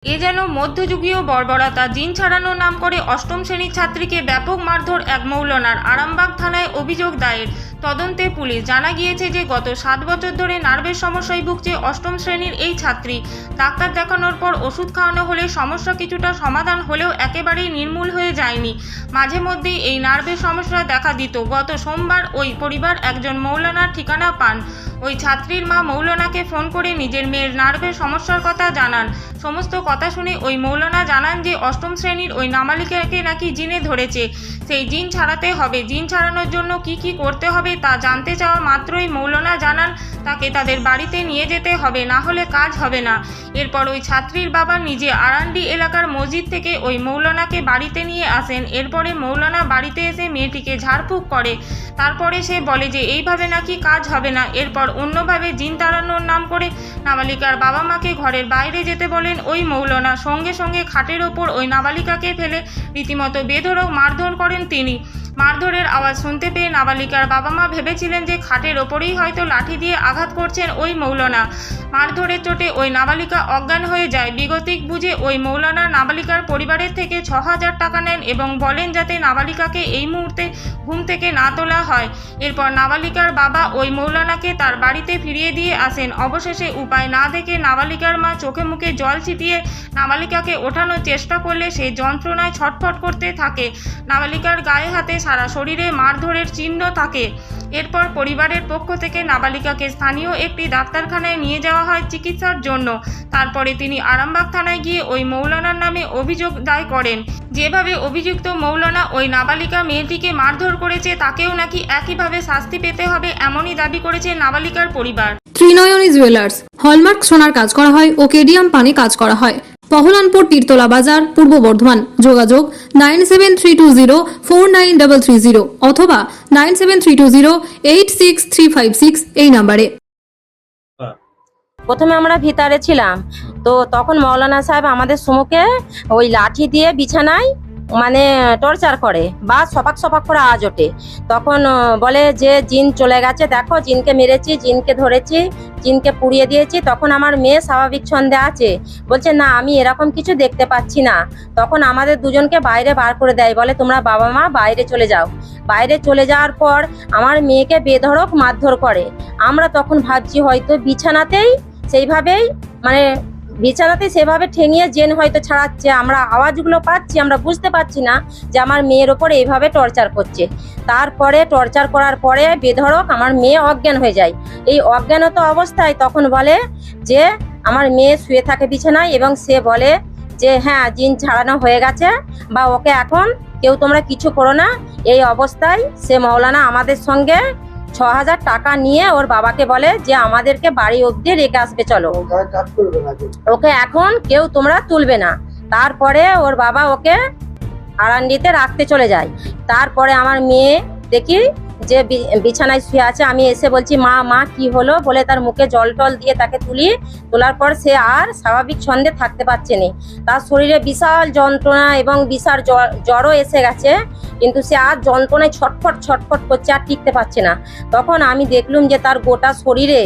এ যেন মধ্যযুগীয় বর্বরতা। জিন ছাড়ানোর নাম করে অষ্টম শ্রেণীর ছাত্রীকে ব্যাপক মারধর এক মৌলনার। আরামবাগ থানায় অভিযোগ দায়ের। তদন্তে পুলিশ। জানা গিয়েছে যে গত 7 বছর ধরে নার্ভের সমস্যায় ভুগছে অষ্টম শ্রেণীর এই ছাত্রী। ডাক্তার দেখানোর পর ওষুধ খাওয়ানো হলে সমস্যা কিছুটা সমাধান হলেও একেবারেই নির্মূল হয়ে যায়নি। মাঝে মধ্যেই এই নার্ভের সমস্যা দেখা দিত। গত সোমবার ওই পরিবার একজন মৌলানার ঠিকানা পান। ওই ছাত্রীর মা মৌলানাকে ফোন করে নিজের মেয়ের নার্ভের সমস্যার কথা জানান। সমস্ত কথা শুনে ওই মৌলানা জানান যে অষ্টম শ্রেণীর ওই নাবালিকাকে নাকি জিনে ধরেছে, সেই জিন ছাড়াতে হবে। জিন ছাড়ানোর জন্য কি করতে হবে তা জানতে চাওয়া মাত্রই মৌলানা জানান তাকে তাদের বাড়িতে নিয়ে যেতে হবে, না হলে কাজ হবে না। এরপর ওই ছাত্রীর বাবা নিজে আরান্ডি এলাকার মসজিদ থেকে ওই মৌলানাকে বাড়িতে নিয়ে আসেন। এরপরে মৌলানা বাড়িতে এসে মেয়েটিকে ঝাড়ফুঁক করে। তারপরে সে বলে যে এইভাবে নাকি কাজ হবে না। এরপর অন্যভাবে জিন তাড়ানোর নাম করে নাবালিকার বাবা মাকে ঘরের বাইরে যেতে বলেন ওই মৌলানা। সঙ্গে সঙ্গে খাটের ওপর ওই নাবালিকাকে ফেলে রীতিমতো বেধড়ক মারধর করেন তিনি। মারধরের আওয়াজ শুনতে পেয়ে নাবালিকার বাবা মা ভেবেছিলেন যে খাটের ওপরেই হয়তো লাঠি দিয়ে আঘাত করছেন ওই মৌলানা। মারধরের চোটে ওই নাবালিকা অজ্ঞান হয়ে যায়। বিগতিক বুঝে ওই মৌলানা নাবালিকার পরিবারের থেকে 6,000 টাকা নেন এবং বলেন যাতে নাবালিকাকে এই মুহূর্তে ঘুম থেকে না তোলা হয়। এরপর নাবালিকার বাবা ওই মৌলানাকে তার বাড়িতে ফিরিয়ে দিয়ে আসেন। অবশেষে উপায় না দেখে নাবালিকার মা চোখে মুখে জল ছিটিয়ে নাবালিকাকে ওঠানোর চেষ্টা করলে সে যন্ত্রণায় ছটফট করতে থাকে। নাবালিকার গায়ে হাতে সারা শরীরে মারধরের চিহ্ন থাকে। এরপর পরিবারের পক্ষ থেকে নাবালিকাকে স্থানীয় একটি ডাক্তারখানায় নিয়ে যাওয়া হয় চিকিৎসার জন্য। তারপরে তিনি আরামবাগ থানায় গিয়ে ওই মৌলানার নামে অভিযোগ দায় করেন। যেভাবে অভিযুক্ত মৌলানা ওই নাবালিকা মেয়েটিকে মারধর করেছে তাকেও নাকি একইভাবে শাস্তি পেতে হবে, এমনই দাবি করেছে নাবালিকার পরিবার। ত্রিনয়নী জুয়েলার্স হলমার্ক সোনার কাজ করা হয় ও কেডিয়াম পানি কাজ করা হয়। পহলানপুর তীরতলা বাজার, পূর্ব বর্ধমান। যোগাযোগ 9732049330 অথবা 9732086356 এই নম্বরে। প্রথমে আমরা ভিতরে ছিলাম, তো তখন মৌলানা সাহেব আমাদের সম্মুখে ওই লাঠি দিয়ে বিছানায় মানে টর্চার করে বা সপাক সপাক করে আওয়াজ ওঠে। তখন বলে যে জিন চলে গেছে, দেখো জিনকে মেরেছি, জিনকে ধরেছি, জিনকে পুড়িয়ে দিয়েছি। তখন আমার মেয়ে স্বাভাবিক ছন্দে আছে, বলছে না আমি এরকম কিছু দেখতে পাচ্ছি না। তখন আমাদের দুজনকে বাইরে বার করে দেয়, বলে তোমরা বাবা মা বাইরে চলে যাও। বাইরে চলে যাওয়ার পর আমার মেয়েকে বেধড়ক মারধর করে। আমরা তখন ভাবছি হয়তো বিছানাতেই সেইভাবেই মানে বিছানাতে সেভাবে ঠেঙিয়ে জেন হয়তো ছাড়াচ্ছে। আমরা আওয়াজগুলো পাচ্ছি, আমরা বুঝতে পারছি না যে আমার মেয়ের ওপর এইভাবে টর্চার করছে। তারপরে টর্চার করার পরে বেধড়ক আমার মেয়ে অজ্ঞান হয়ে যায়। এই অজ্ঞানত অবস্থায় তখন বলে যে আমার মেয়ে শুয়ে থাকে বিছানায় এবং সে বলে যে হ্যাঁ জিন ছাড়ানো হয়ে গেছে বা ওকে এখন কেউ তোমরা কিছু করো না। এই অবস্থায় সে মৌলানা আমাদের সঙ্গে 6,000 টাকা নিয়ে ওর বাবাকে বলে যে আমাদেরকে বাড়ি অবধি রেখে আসবে, চলো ওকে এখন কেউ তোমরা তুলবে না। তারপরে ওর বাবা ওকে আরান্ডিতে রাখতে চলে যায়। তারপরে আমার মেয়ে দেখি যে বিছানায় শুয়ে আছে। আমি এসে বলছি মা মা কি হলো, বলে তার মুখে জল টল দিয়ে তাকে তোলার পর সে আর স্বাভাবিক ছন্দে থাকতে পারছে না। তার শরীরে বিশাল যন্ত্রণা এবং বিশাল জ্বরও এসে গেছে, কিন্তু সে আর যন্ত্রণায় ছটফট করছে, আর টিকতে পারছে না। তখন আমি দেখলুম যে তার গোটা শরীরে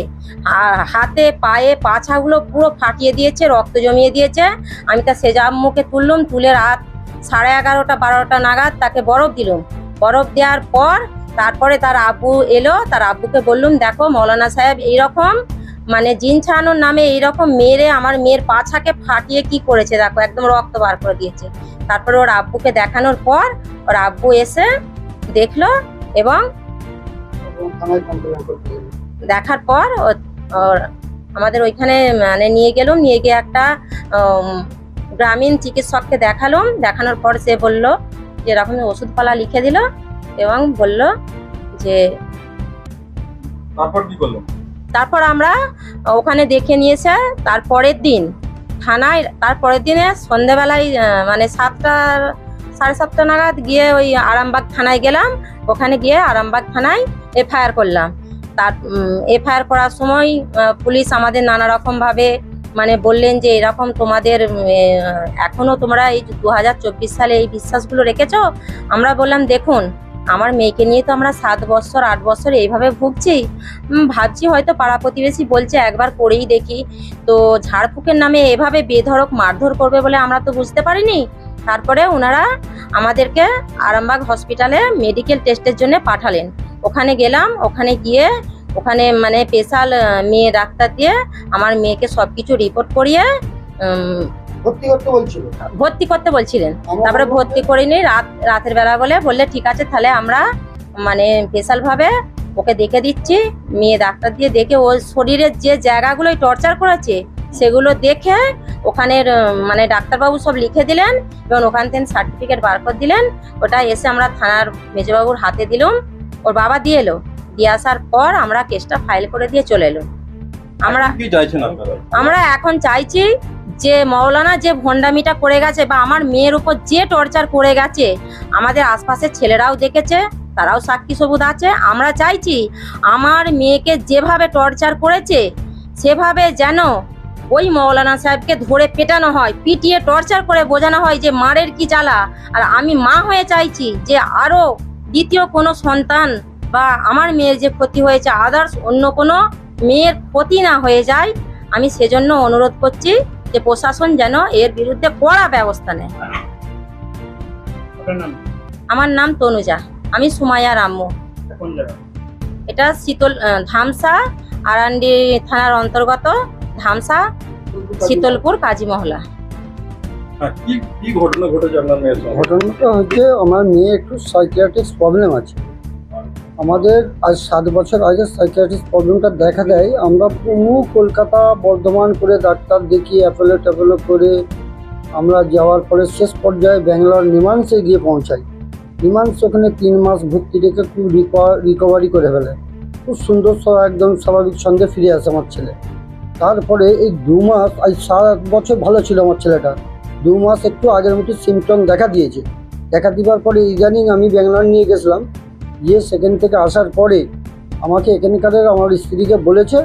হাতে পায়ে পাছাগুলো পুরো ফাটিয়ে দিয়েছে, রক্ত জমিয়ে দিয়েছে। আমি তার সেজা মুখে তুললুম, তুলে রাত 11:30-12টা নাগাদ তাকে বরফ দিলুম। বরফ দেওয়ার পর তারপরে তার আব্বু এলো। তার আব্বুকে বললুম দেখো মৌলানা সাহেব এইরকম মানে জিন ছাড়ানোর নামে এইরকম মেরে আমার মেয়ের পাছাকে ফাটিয়ে কি করেছে, দেখো একদম রক্ত বার করে দিয়েছে। তারপরে ওর আব্বুকে দেখানোর পর ওর আব্বু এসে দেখলো এবং দেখার পর আমাদের ওইখানে মানে নিয়ে গেলাম। নিয়ে গিয়ে একটা গ্রামীণ চিকিৎসককে দেখালাম। দেখানোর পর সে বলল যে এরকম ওষুধপালা লিখে দিল এবং বলল যে তারপর আমরা ওখানে দেখে নিয়েছে। তারপরের দিন থানায়, তারপরের দিনে সন্ধ্যেবেলায় মানে 7টা-7:30 নাগাদ গিয়ে ওই আরামবাগ থানায় গেলাম। ওখানে গিয়ে আরামবাগ থানায় এফআইআর করলাম। তার এফআইআর করার সময় পুলিশ আমাদের নানা রকম ভাবে মানে বললেন যে এরকম তোমাদের এখনো তোমরা এই 2024 সালে এই বিশ্বাসগুলো রেখেছো। আমরা বললাম দেখুন আমার মেয়েকে নিয়ে তো আমরা 7 বছর 8 বছর এইভাবে ভুগছি। ভাবছি হয়তো পাড়া প্রতিবেশী বলছে একবার করেই দেখি, তো ঝাড়ফুঁকের নামে এভাবে বেধড়ক মারধর করবে বলে আমরা তো বুঝতে পারিনি। তারপরে ওনারা আমাদেরকে আরামবাগ হসপিটালে মেডিকেল টেস্টের জন্য পাঠালেন। ওখানে গেলাম, ওখানে গিয়ে ওখানে মানে স্পেশাল মেয়ে ডাক্তার দিয়ে আমার মেয়েকে সব কিছু রিপোর্ট করিয়ে ভর্তি করতে বলছিলেন। তারপরে ভর্তি করিনি, রাতের বেলা বললে ঠিক আছে, তাহলে আমরা মানে স্পেশাল ভাবে ওকে দেখে দিচ্ছি। মেয়ে ডাক্তার দিয়ে দেখে ওর শরীরের যে জায়গাগুলো টর্চার করেছে সেগুলো দেখে ওখানের মানে ডাক্তারবাবু সব লিখে দিলেন এবং ওখান থেকে সার্টিফিকেট বার করে দিলেন। ওটা এসে আমরা থানার মেজবাবুর হাতে দিলাম, ওর বাবা দিয়ে এলো। দিয়ে আসার পর আমরা কেসটা ফাইল করে দিয়ে চলে এলো। আমরা এখন চাইছি যে মৌলানা যে ভণ্ডামিটা করে গেছে বা আমার মেয়ের উপর যে টর্চার করে গেছে, আমাদের আশপাশের ছেলেরাও দেখেছে, তারাও সাক্ষী সবুত আছে। আমরা চাইছি আমার মেয়েকে যেভাবে টর্চার করেছে সেভাবে যেন ওই মৌলানা সাহেবকে ধরে পেটানো হয়, পিটিয়ে টর্চার করে বোঝানো হয় যে মারের কি জ্বালা। আর আমি মা হয়ে চাইছি যে আরো দ্বিতীয় কোনো সন্তান বা আমার মেয়ের যে ক্ষতি হয়েছে আদার্স অন্য কোনো মেয়ের ক্ষতি না হয়ে যায়। আমি সেজন্য অনুরোধ করছি যে প্রশাসন যেন এর বিরুদ্ধে কড়া ব্যবস্থা নেয়। আমার নাম তনুজা, আমি সুমাইয়া রাম্মু। এটা ধামসা আরান্ডি থানার অন্তর্গত ধামসা শীতলপুর কাজী মহলা। ঘটনাটা হচ্ছে আমার মেয়ে একটু সাইকিয়াট্রিস্ট প্রবলেম আছে। আমাদের আজ 7 বছর আগে সাইকিয়াট্রিস্ট প্রবলেমটা দেখা দেয়। আমরা পুরো কলকাতা বর্ধমান করে ডাক্তার দেখিয়ে অ্যাপোলো করে আমরা যাওয়ার পরে শেষ পর্যায়ে ব্যাঙ্গালোর নিমান্সে গিয়ে পৌঁছাই। নিমান্স ওখানে 3 মাস ভর্তি রেখে খুব রিকভারি করে ফেলে, খুব সুন্দর একদম স্বাভাবিক সঙ্গে ফিরে আসে আমার ছেলে। তারপরে এই 2 মাস, আজ 7 বছর ভালো ছিল আমার ছেলেটা, 2 মাস একটু আগের মতো সিমটম দেখা দিয়েছে। দেখা দেওয়ার পরে ইদানিং আমি ব্যাঙ্গালোর নিয়ে গেছিলাম, গিয়ে সেখান থেকে আসার পরে আমাকে এখানকার আমার স্ত্রীকে বলেছে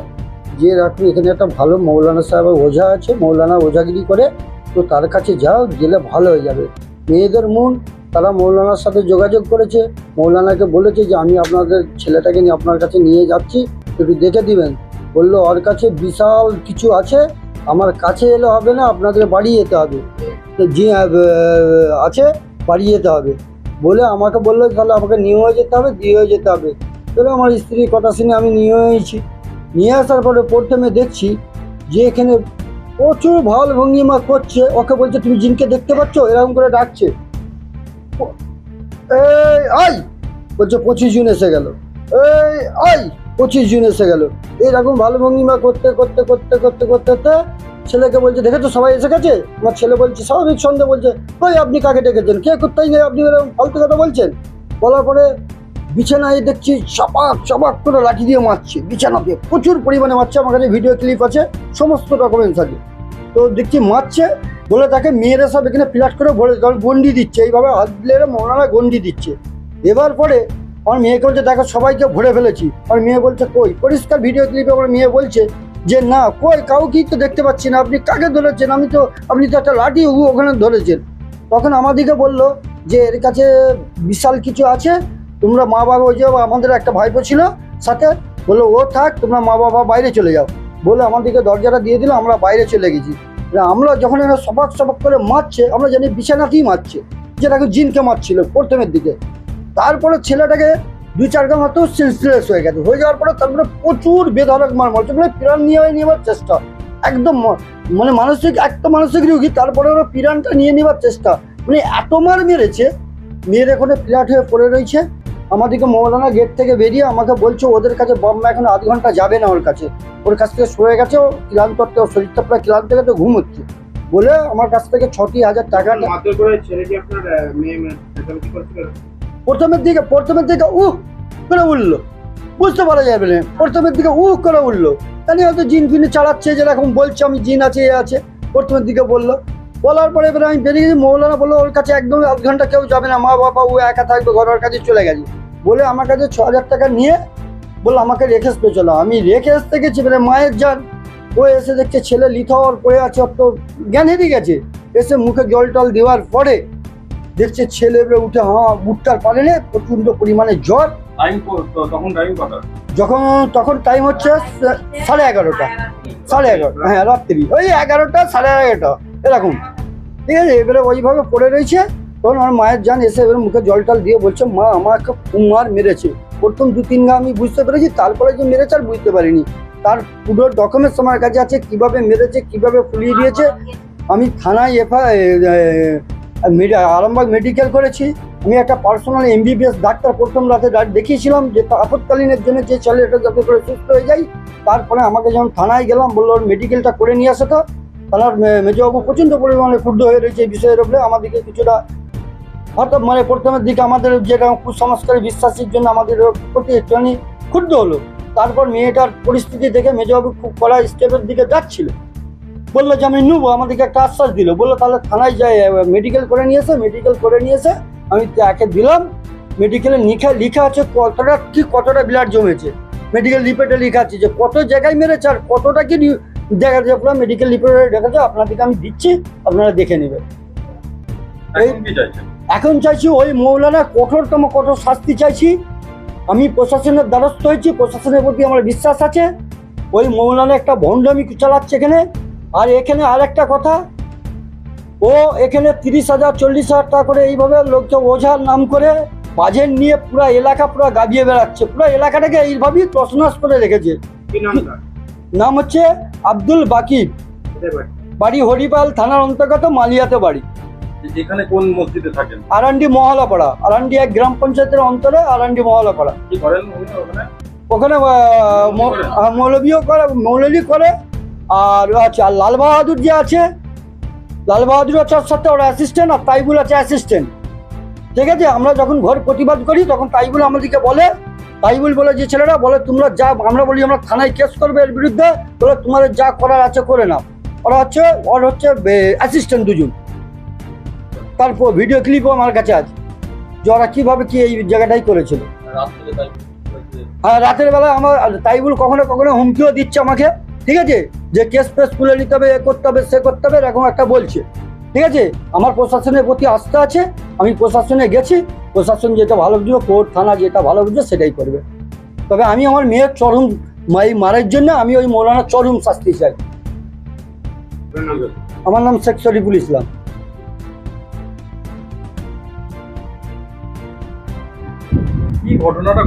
যে রাখু এখানে একটা ভালো মৌলানা সাহেবের ওঝা আছে, মৌলানা ওঝাগিরি করে, তো তার কাছে যাও, গেলে ভালো হয়ে যাবে। মেয়েদের মন, তারা মৌলানার সাথে যোগাযোগ করেছে, মৌলানাকে বলেছে যে আমি আপনাদের ছেলেটাকে নিয়ে আপনার কাছে নিয়ে যাচ্ছি, একটু দেখে দিবেন। বললো ওর কাছে বিশাল কিছু আছে, আমার কাছে এলে হবে না, আপনাদের বাড়ি যেতে হবে, তো যে আছে বাড়ি যেতে হবে বলে আমাকে বললো তাহলে আমাকে নিয়ে যেতে হবে, দিয়ে যেতে হবে। তাহলে আমার স্ত্রীর কথা শুনে আমি নিয়ে এসেছি। নিয়ে আসার পরে প্রথমে দেখছি যে এখানে প্রচুর ভাল ভঙ্গিমা করছে। ওকে বলছে তুমি জিনকে দেখতে পাচ্ছ, এরকম করে ডাকছে, এই আই বলছে 25 জুন এসে গেল, এই আই 25 জুন এসে গেল। এইরকম ভালো ভঙ্গিমা করতে করতে করতে করতে করতে করতে ছেলেকে বলছে দেখে তো সবাই এসে গেছে। আমার ছেলে বলছে স্বাভাবিক সন্দেহ, বলছে ওই আপনি কাকে ডেকেছেন, কে করতেই নেই, আপনি এরকম ফালতু কথা বলছেন। বলার পরে বিছানায় দেখছি চাপাক চাপাক করে লাঠি দিয়ে মারছে, বিছানাতে প্রচুর পরিমাণে মারছে। আমার কাছে ভিডিও ক্লিপ আছে, সমস্ত ডকুমেন্টস আছে। তো দেখছি মারছে বলে তাকে মেয়েরা সব এখানে ফ্ল্যাট করে ভরে গন্ডি দিচ্ছে, এইভাবে হাত দিলে মৌলানা গন্ডি দিচ্ছে। এবার পরে আমার মেয়েকে বলছে দেখো সবাইকে ভরে ফেলেছি। আমার মেয়ে বলছে কই, পরিষ্কার ভিডিও ক্লিপে আমার মেয়ে বলছে যে না কই, কাউকেই তো দেখতে পাচ্ছি না, আপনি কাকে ধরেছেন, আপনি তো একটা লাঠি ওখানে ধরেছেন। তখন আমাদেরকে বললো যে এর কাছে বিশাল কিছু আছে, তোমরা মা বাবা, ওই যে আমাদের একটা ভাইপো ছিল সাথে, বললো ও থাক, তোমরা মা বাবা বাইরে চলে যাও বলে আমাদেরকে দরজাটা দিয়ে দিল। আমরা বাইরে চলে গেছি। আমরা যখন এরা সবাক সবাক করে মারছে, আমরা জানি বিছানাতেই মারছে, যেটাকে জিনকে মারছিল প্রথমের দিকে। তারপরে ছেলেটাকে 2-4 গা মাত্র সেন্সলেস হয়ে গেছে। হয়ে যাওয়ার পরে তারপরে প্রচুর বেধড়ক মারছে, মানে পিরান নিয়ে নেওয়ার চেষ্টা, একদম মানে মানসিক রোগী। তারপরে ওরা পিরানটা নিয়ে নেওয়ার চেষ্টা, মানে এত মার মেরেছে। মেয়ের এখানে ফ্ল্যাট হয়ে পড়ে রয়েছে। আমাদেরকে মৌলানা গেট থেকে বেরিয়ে আমাকে বলছে ওদের কাছে বম্বা এখন 1/2 ঘন্টা যাবে না ওর কাছে, ওর কাছ থেকে সরে গেছে, ও ক্লান্ত, ওর শরীরটা প্রায় ক্লান্ত গেছে, ঘুম হচ্ছে বলে আমার কাছ থেকে 6,000 টাকা প্রথমের দিকে করে উঠলো, বুঝতে পারা যাবে না। প্রথমের দিকে করে উঠলো, তাহলে হয়তো জিন ফিনে চালাচ্ছে, যেরকম বলছে আমি জিন আছে এ আছে, প্রথমের দিকে বললো। বলার পরে এবার আমি বেরিয়ে গেছি। মৌলানা বললো ওর কাছে একদম 1/2 ঘন্টা কেউ যাবে না, মা বাবা ও একা থাকবে, ঘরের কাছে চলে গেছে বলে আমার কাছে 6,000 টাকা নিয়ে বললো আমাকে রেখে আসতে চলো। আমি রেখে আসতে গেছি, মানে মায়ের যান। ও এসে দেখছে ছেলে লিথাওয়ার পড়ে আছে, ওর তো জ্ঞান হেরিয়ে গেছে। এসে মুখে জল টল দেওয়ার পরে দেখছে ছেলেগুলো উঠে উঠতে আর পারে না, প্রচন্ড পরিমাণে জ্বর। তখন টাইম কটা? তখন টাইম হচ্ছে 11:30, 11:30, হ্যাঁ রাত্রি ওই 11টা 11:30 এরকম, ঠিক আছে। এবারে ওইভাবে পড়ে রয়েছে, তখন আমার মায়ের জান এসে এবারে মুখে জল টল দিয়ে বলছে, মা আমাকে কুমার মেরেছে। প্রথম 2-3 গা আমি বুঝতে পেরেছি, তারপরে যে মেরেছে আর বুঝতে পারিনি। তার পুরো ডকুমেন্টস আমার কাছে আছে, কিভাবে মেরেছে, কিভাবে ফুলিয়ে দিয়েছে। আমি থানায় আরামবাগ মেডিকেল করেছি। আমি একটা পার্সোনাল MBBS ডাক্তার প্রথম রাতে দেখিয়েছিলাম, যে আপৎকালীনের জন্য যে ছেলেটা যাতে করে সুস্থ হয়ে যায়। তারপরে আমাকে যখন থানায় গেলাম, বললো মেডিকেলটা করে নিয়ে আসে। তো থানার মেজবাবু প্রচণ্ড পরিমাণে ক্ষুব্ধ হয়ে রয়েছে এই বিষয়ের উপরে। আমাদেরকে কিছুটা হঠাৎ মানে প্রথমের দিকে আমাদের যেটা কুসংস্কারে বিশ্বাসের জন্য আমাদের প্রতি একটুখানি ক্ষুব্ধ হলো। তারপর মেয়েটার পরিস্থিতি দেখে মেজবাবু খুব কড়া স্টেপের দিকে যাচ্ছিল, বললো যে আমি নেবো, আমাদেরকে একটা আশ্বাস দিল। বললো তাহলে থানায় যাই, মেডিকেল করে নিয়েছে। মেডিকেল করে নিয়েছে, আমি তাকে দিলাম। মেডিকেলে লিখা আছে কতটা ব্লাড জমেছে। মেডিকেল রিপোর্টে লেখা আছে যে কত জায়গায় মেরেছে আর কতটা কি দেখা যাচ্ছে। পুরো মেডিকেল রিপোর্টে দেখা যায়, আপনাদেরকে আমি দিচ্ছি, আপনারা দেখে নেবেন। এখন চাইছি ওই মৌলানা কঠোরতম কঠোর শাস্তি চাইছি। আমি প্রশাসনের দ্বারস্থ হয়েছি, প্রশাসনের প্রতি আমার বিশ্বাস আছে। ওই মৌলানা একটা ভণ্ডামি চালাচ্ছে এখানে। আর এখানে আর একটা কথা, ও এখানে 30,000 40,000 টাকা করে এইভাবে লোককে ওঝার নাম করে বাজেট নিয়ে পুরো এলাকা পুরো গাবিয়ে বেড়াচ্ছে। পুরো এলাকাটাকে এইভাবেই তছনছ করে রেখেছে। নাম হচ্ছে আব্দুল বাকিব, বাড়ি হরিপাল, থানার অন্তর্গত মালিয়াতে বাড়ি। এখানে কোন মসজিদে থাকেন? আরান্ডি মহলাপাড়া, আরান্ডি এক গ্রাম পঞ্চায়েতের অন্তরে আরান্ডি মহলাপাড়া। কি করেন ওখানে মৌলবি করে। আর আচ্ছা, লাল বাহাদুর যে আছে, লাল বাহাদুর আছে ওর সাথে ওর অ্যাসিস্ট্যান্ট, আর তাইবুল আছে অ্যাসিস্ট্যান্ট, ঠিক আছে। আমরা যখন ঘর প্রতিবাদ করি তখন তাইবুল আমাদেরকে বলে, তাইবুল বলে যে ছেলেরা বলে তোমরা যা, আমরা বলি আমরা থানায় কেস করবে এর বিরুদ্ধে, বলে তোমাদের যা করার আছে করে নাও। ওর হচ্ছে অ্যাসিস্ট্যান্ট দুজন। তারপর ভিডিও ক্লিপও আমার কাছে আছে যে ওরা কীভাবে কি এই জায়গাটাই করেছিল। হ্যাঁ, রাতের বেলা আমার তাইবুল কখনো কখনো হুমকিও দিচ্ছে আমাকে, ঠিক আছে, যে কেস ফেস তুলে নিতে হবে, এ করতে হবে, সে করতে হবে, এরকম একটা বলছে, ঠিক আছে। আমার প্রশাসনের প্রতি আস্থা আছে, আমি প্রশাসনে গেছি, প্রশাসন যেটা ভালো বুঝবে, কোর্ট থানা যেটা ভালো বুঝবে সেটাই করবে। তবে আমি আমার মেয়ের চরম মারার জন্য আমি ওই মৌলানার চরম শাস্তি চাই। আমার নাম শেখ শরীফুল ইসলাম। কি ঘটনাটা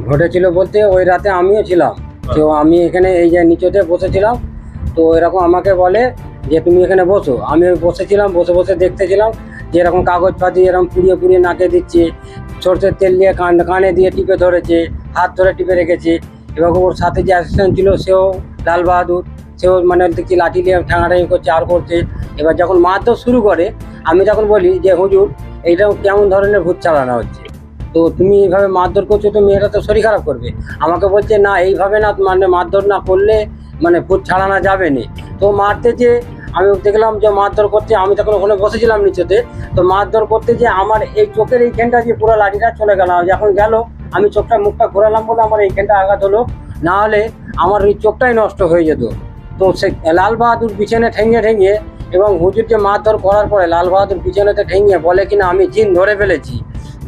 ঘটেছিল বলতে ওই রাতে আমিও ছিলাম। তো আমি এখানে এই যে নিচেতে বসেছিলাম, তো এরকম আমাকে বলে যে তুমি এখানে বসো। আমি বসেছিলাম, বসে বসে দেখতেছিলাম যে এরকম কাগজ পাতি এরকম পুড়িয়ে পুড়িয়ে নাকে দিচ্ছে, সরষের তেল দিয়ে কানে দিয়ে টিপে ধরেছে, হাত ধরে টিপে রেখেছে। এবং ওর সাথে যে অ্যাসিস্ট্যান্ট ছিল সেও লাল বাহাদুর, সেও মানে দেখছি লাঠি দিয়ে ঠাঙাঠাঙি করছে আর করছে। এবার যখন মারধর শুরু করে, আমি তখন বলি যে হুজুর এইটা কেমন ধরনের ভূত চালানো হচ্ছে, তো তুমি এইভাবে মারধর করছো, তো মেয়েটা তো শরীর খারাপ করবে। আমাকে বলছে না এইভাবে না, মানে মারধর না করলে মানে ভূত ছাড়ানো যাবে না। তো মারতে যে আমি দেখলাম যে মারধর করতে, আমি তখন ওখানে বসেছিলাম নিচেতে, তো মারধর করতে যে আমার এই চোখের এইখানটা যে পুরো লাঠিটা চলে গেল। যখন গেল আমি চোখটা মুখটা ঘোরালাম বলে আমার এইখানটা আঘাত হলো, না হলে আমার ওই চোখটাই নষ্ট হয়ে যেত। তো সে লাল বাহাদুর পিছনে ঠেঙিয়ে এবং হুজুরকে মারধর করার পরে লাল বাহাদুর পিছনেতে ঠেঙিয়ে বলে কিনা আমি জিন ধরে ফেলেছি,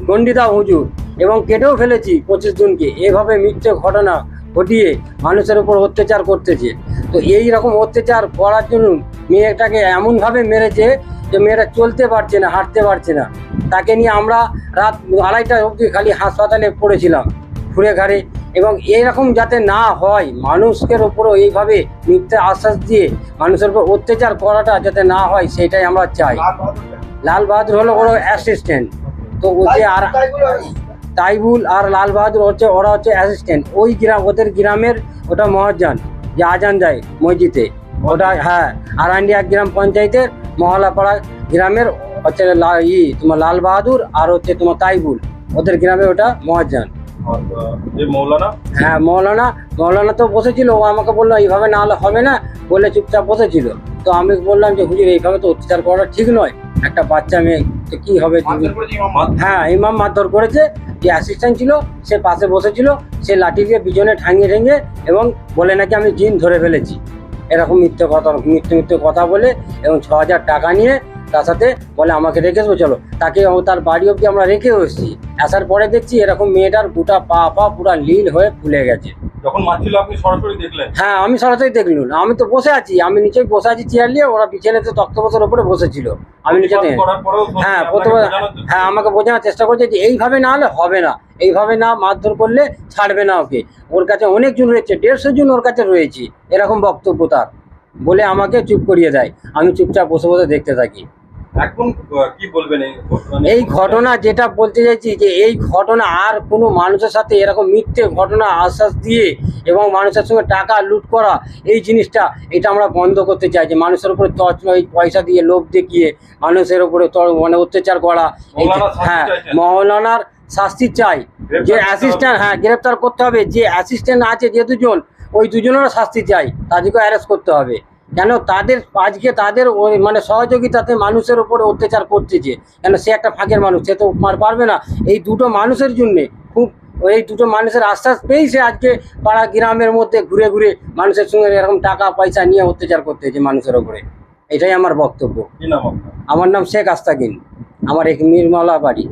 গন্ডিদা হুজুর, এবং কেটেও ফেলেছি 25 জনকে। এভাবে মিথ্যে ঘটনা ঘটিয়ে মানুষের উপর অত্যাচার করতেছে। তো এই রকম অত্যাচার করার জন্য মেয়েটাকে এমনভাবে মেরেছে যে মেয়েটা চলতে পারছে না, হাঁটতে পারছে না। তাকে নিয়ে আমরা রাত 2:30টা অবধি খালি হাসপাতালে পড়েছিলাম ঘুরে ঘাড়ে। এবং এরকম যাতে না হয়, মানুষের ওপরও এইভাবে মিথ্যে আশ্বাস দিয়ে মানুষের উপর অত্যাচার করাটা যাতে না হয়, সেটাই আমরা চাই। লাল বাহাদুর হলো ওর অ্যাসিস্ট্যান্ট। তো ও যে আর তাইবুল আর লাল বাহাদুর হচ্ছে, ওরা হচ্ছে অ্যাসিস্ট্যান্ট। ওই গ্রাম, ওদের গ্রামের ওটা মহাজান যে আজান যায় মসজিদে, ওটা হ্যাঁ আরান্ডি এক গ্রাম পঞ্চায়েতের মহলাপাড়া গ্রামের হচ্ছে তোমার লাল বাহাদুর আর হচ্ছে তোমার তাইবুল, ওদের গ্রামে ওটা মহাজান। হ্যাঁ মৌলানা তো বসেছিল, ও আমাকে বললো এইভাবে না হলে হবে না বলে চুপচাপ বসেছিল। তো আমি বললাম যে হুজুর এইভাবে তো অত্যাচার করা ঠিক নয়, একটা বাচ্চা মেয়ে তো কি হবে। হ্যাঁ, ইমাম মারধর করেছে। যে অ্যাসিস্ট্যান্ট ছিল সে পাশে বসেছিল, সে লাঠি দিয়ে পিছনে ঠেঙিয়ে এবং বলে নাকি আমি জিন ধরে ফেলেছি, এরকম মিথ্যে কথা বলে এবং 6,000 টাকা নিয়ে তার সাথে বলে আমাকে রেখে দেবো চলো, তাকে তার বাড়ি অবধি আমরা রেখেও এসেছি। আসার পরে দেখছি এরকম মেয়েটার গোটা পা পুরা লীল হয়ে ফুলে গেছে। যখন মারছিল আপনি সরাসরি দেখলেন? হ্যাঁ, আমি সরাসরি দেখলুম, আমি তো বসে আছি, আমি নিচেই বসে আছি চেয়ার নিয়ে, ওরা বিছানাতে তক্তপোষের উপরে বসেছিল, আমি নিচেতে। করার পরেও হ্যাঁ, আপনাকে প্রথমে বোঝানোর চেষ্টা হ্যাঁ আমাকে বোঝানোর চেষ্টা করছে যে এইভাবে না হলে হবে না, এইভাবে না মারধর করলে ছাড়বে না ওকে, ওর কাছে অনেকজন রয়েছে, 150 জন ওর কাছে রয়েছে, এরকম বক্তব্য তার, বলে আমাকে চুপ করিয়ে দেয়। আমি চুপচাপ বসে বসে দেখতে থাকি। এখন কি বলবেন এই ঘটনা যেটা বলতে চাইছি যে এই ঘটনা আর কোনো মানুষের সাথে এরকম মিথ্যে ঘটনা আশ্বাস দিয়ে এবং মানুষের সঙ্গে টাকা লুট করা, এই জিনিসটা এটা আমরা বন্ধ করতে চাই। যে মানুষের উপরে এই পয়সা দিয়ে লোভ দেখিয়ে মানুষের উপরে মানে অত্যাচার করা, হ্যাঁ মৌলানার শাস্তি চাই। যে অ্যাসিস্ট্যান্ট, হ্যাঁ গ্রেপ্তার করতে হবে, যে অ্যাসিস্ট্যান্ট আছে যে দুজন, ওই দুজনেরও শাস্তি চাই, তাদেরকে অ্যারেস্ট করতে হবে। কেন তাদের আজকে তাদের ওই মানে সহযোগিতাতে মানুষের উপরে অত্যাচার করতেছে, কেন সে একটা ফাঁকের মানুষ, সে তো পারবে না। এই দুটো মানুষের জন্যে খুব, এই দুটো মানুষের আশ্বাস পেয়েই সে আজকে পাড়া গ্রামের মধ্যে ঘুরে ঘুরে মানুষের সঙ্গে এরকম টাকা পয়সা নিয়ে অত্যাচার করতেছে মানুষের উপরে। এটাই আমার বক্তব্য। কি নাম আপনার? আমার নাম শেখ আস্তাকিন, আমার এক নির্মলা বাড়ি।